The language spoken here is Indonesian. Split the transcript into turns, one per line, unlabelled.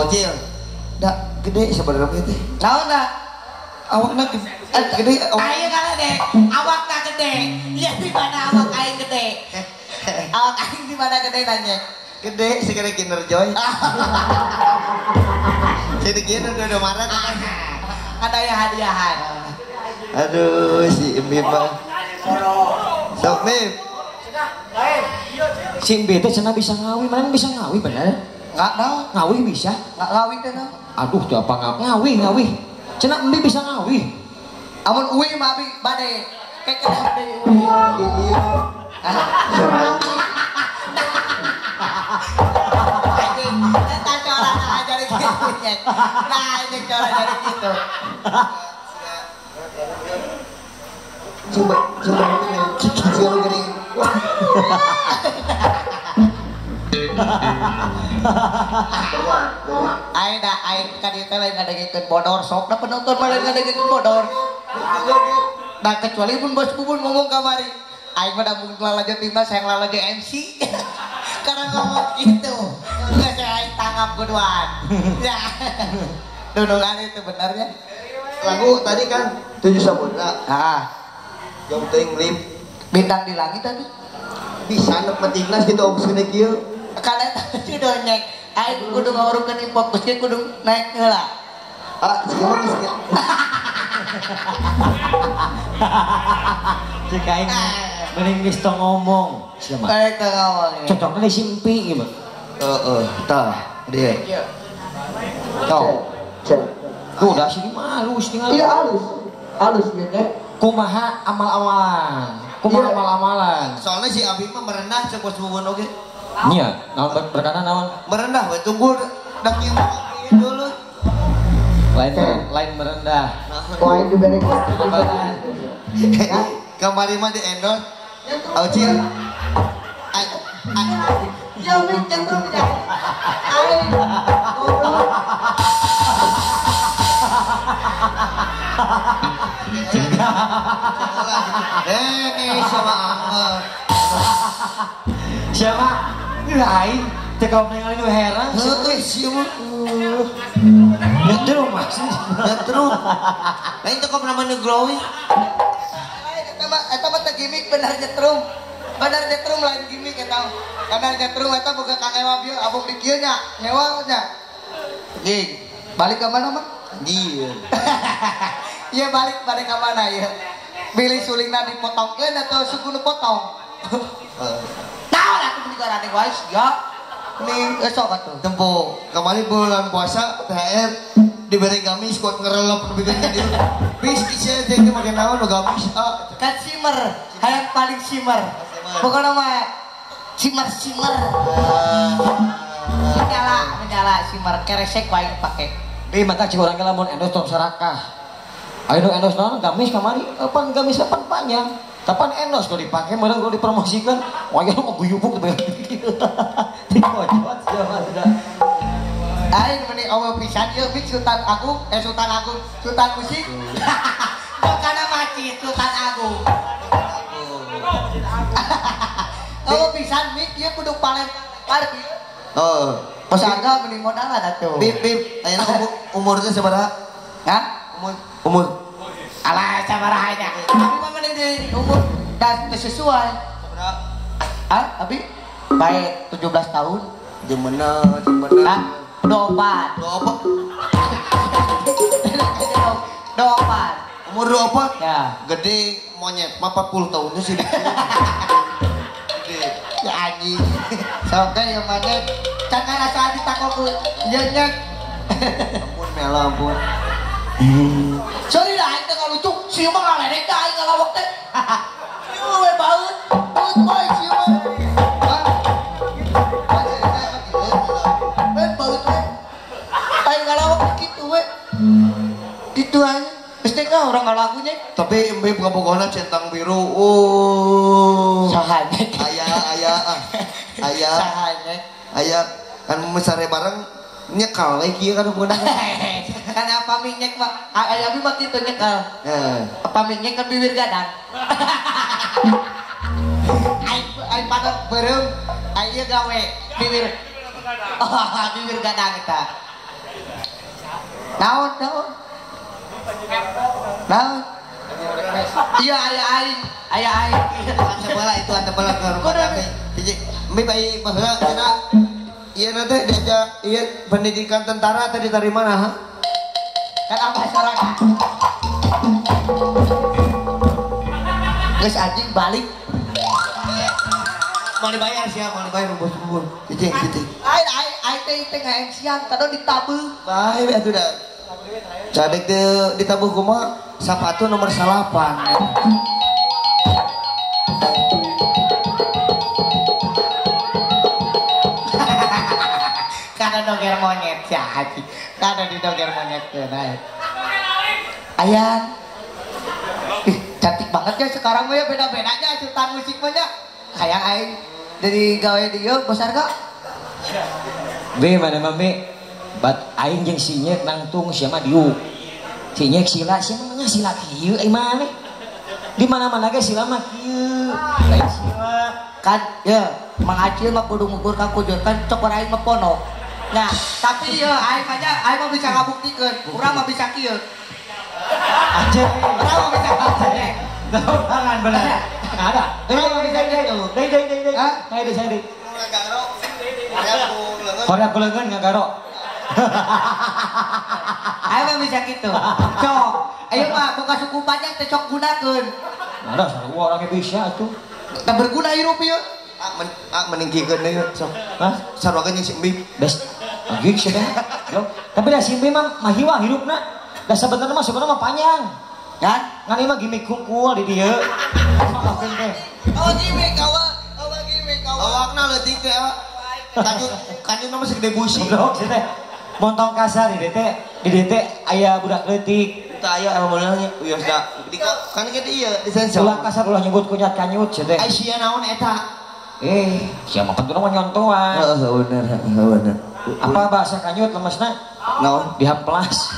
Cil, dak gede sebenarnya teh.
Naon dah?
Awakna gede.
Ayo kan gede, awakna gede. Lihat di mana awak aing gede. Awak aing di mana gede nanya.
Gede segala Kinder Joy. Jadi Kinder udah marah.
Ada yang hadiahan.
Aduh si Mim mah. Sok Mim.
Si Mim teh cenah bisa ngawi, mana bisa ngawi bener?
Enggak tahu.
Ngawi bisa?
Enggak ngawi teh nah.
Aduh, tuh apa ngawi. Cenah Mim bisa ngawi.
Amun uwi mah abi bade. Kayak kenapa deui uwi. Eta coran aja gitu. Nah, ini coran dari gitu.
Coba Cil gede.
Aing kan itu lain ngadengikeun bodor sok da penonton pada ngadengikeun bodor. Nah kecuali pun bos bubun ngomong kamari. Aing pada mungkin lalajo timnas yang lalajo MC. Karena ngomong gitu. Enggak saya aing tanggap keduaan. Ya. Dudungan itu benarnya.
Lagu tadi kan 7 Samudra.
Ah,
Jom teuing lip.
bintang di langit tadi.
Bisa nek pentingna gitu om sini kieu.
Karena tadi udah naik. Aing kudu ngawurukeun fokus ge kudu naik heula.
Ah, sekarang geus
Cek aing mending geus tong ngomong. Sia mah.
Kayak teu ngomong.
Cocoknya di simpi gitu.
Tah, dia.
Tuh. Tuh udah sini malu tinggal.
Iya halus ya.
Kumaha amal-amalan. Kumaha amal-amalan.
Soalnya si Abi mah merendah cek bos bubun oge.
Iya, naon berkana naon?
Merendah we tunggu dak ieu dulu.
Lain merendah.
Lain dibere kamari mah di endorse. Aucil.
Jauh cenderung tidak. Aing.
Sama angel.
Siapa? Aing teh kalau ningali nu heran.
Heuh, sieu mah.
Nyetrum maksud.
Nyetrum. Lain teh kok namanya glowing.
Eta mah teh gimmick benar nyetrum. Benar nyetrum lain gimmick eta. Benar nyetrum eta boga kakewa bieu abung di kieu nya, nyewa nya. Gig, balik ke mana mah?
Iya.
Iya balik ke mana ya? Pilih sulingna dipotongkeun atau suku nu potong? Tahu lah aku beli garane guys, ya. Nih esok atuh.
Tempo kemarin bulan puasa THR diberi gamis kuat ngerelep bikin dia. Bis kisah jadi makin naon lo gamis
Kan simmer, hayang paling simmer. Pokoknya mah simmer. Menyala simmer keresek wae pake.
Di mata cik orang lamun endos tong serakah. Ayo nu endos naon gamis kamari, pan gamis pan panjang. Kapan endos kalau dipakai, meureun kalau dipromosikan, waya mau guyubuk teh. Tikojot jaman sudah.
Aing meni awal pisan ieu bik Sultan Agung, Sultan Musik. Kana masjid Sultan Agung. Awal pisan bik ieu kudu paling parki. Pasangga meni modalan atuh.
Bib ayeuna umur teh sabaraha?
Hah?
Umur.
Alah sabaraha nya. Tapi mah meni di umur dan sesuai.
Sabaraha?
Ah, abi baik 17 tahun.
Jeumena.
Ah, dopat. Dopat.
Umur 24?
Ya.
Gede monyet mah 40 tahunnya sih. Gede.
Ya anjing. Soke yang mana cakar asa ditakoku nyenyek.
Ampun mela ampun.
Sorry dah aing teh lucu. Sieu mah ngaledek dah aing ngalawak teh. Sieu we baeut. Baeut bae sieu mah. Baeut we. Aing ngalawak kitu we. Kitu aja. Pasti kan orang ngalakunya.
Tapi embe boga-bogana centang biru.
Sahanya.
Aya kan mesare bareng nyekal we kieu kan beunang.
Karena apa minyak mah aya mah kitu nyekal. Apa minyak kan bibir gadang. Aing aing pada beureum aing gawe bibir. Bibir gadang eta. Naon? Iya aya aing.
Itu anta bola ke rumah kami. Jadi, mi bayi bahasa cenah. Iya nanti diajak iya pendidikan tentara tadi dari mana ha?
Kan apa masyarakat? Geus anjing balik.
Mau dibayar siapa? Mau dibayar bos-bos. Cicing.
Ai teh ngaengsian kado ditabeu.
Baik atuh dah. Cadek teh ditabuh kumaha? Sapatu nomor 8.
Kada doger monyet ya haji. Kada di doger monyet keun Ayah. Cantik banget ya sekarang mah ya beda-beda aja sultan musik mah nya. Hayang aing dari gawe di ieu besar gak?
Be mana mami bat aing jeung sinyek nangtung sia mah diu. Sinyek sila sia mah sila kieu ai maneh. Di mana-mana ge sila mah kieu. Lain sila
Kan ya Mang Acil mah kudu ngukur ka kujur kan cok aing mah ponok. Nah, tapi ya aing mah bisa ngabuktikeun. Urang mah bisa kieu.
anjir.
Urang mah bisa kieu.
Tangan bener. Ada.
Urang mah bisa kieu.
Dei.
Hah?
Saya. Hoream kuleungeun ngagaro.
Aing mah bisa gitu. Cok, ayo mah boga suku banyak teh cok gunakeun.
Ada sarua orangnya bisa tuh.
Teu berguna hirup ieu.
Meningkikeun deui sok.
Hah?
Sarua jeung si Mbib.
Bes. Agik sih kan. Tapi dah simpi mah mahiwa hirupna. Dah sebenarnya mah sebenarnya mah panjang.
Kan?
Ngan ieu mah gimmick kungkul di dieu.
Oh gimik kawa.
Awakna leutik teh. Kanjut nama segede busi.
Goblok sih teh. Montong kasar di teh aya budak leutik.
Teu aya alhamdulillahnya. Wios da. Kan kita ieu disensor.
Ulah kasar ulah nyebut kunyat kanyut sih teh.
Ai sia naon eta?
Siapa kan mah nyontoan.
Heeh bener.
Apa bahasa kanyut lemesna?
Naon?
Dihamplas.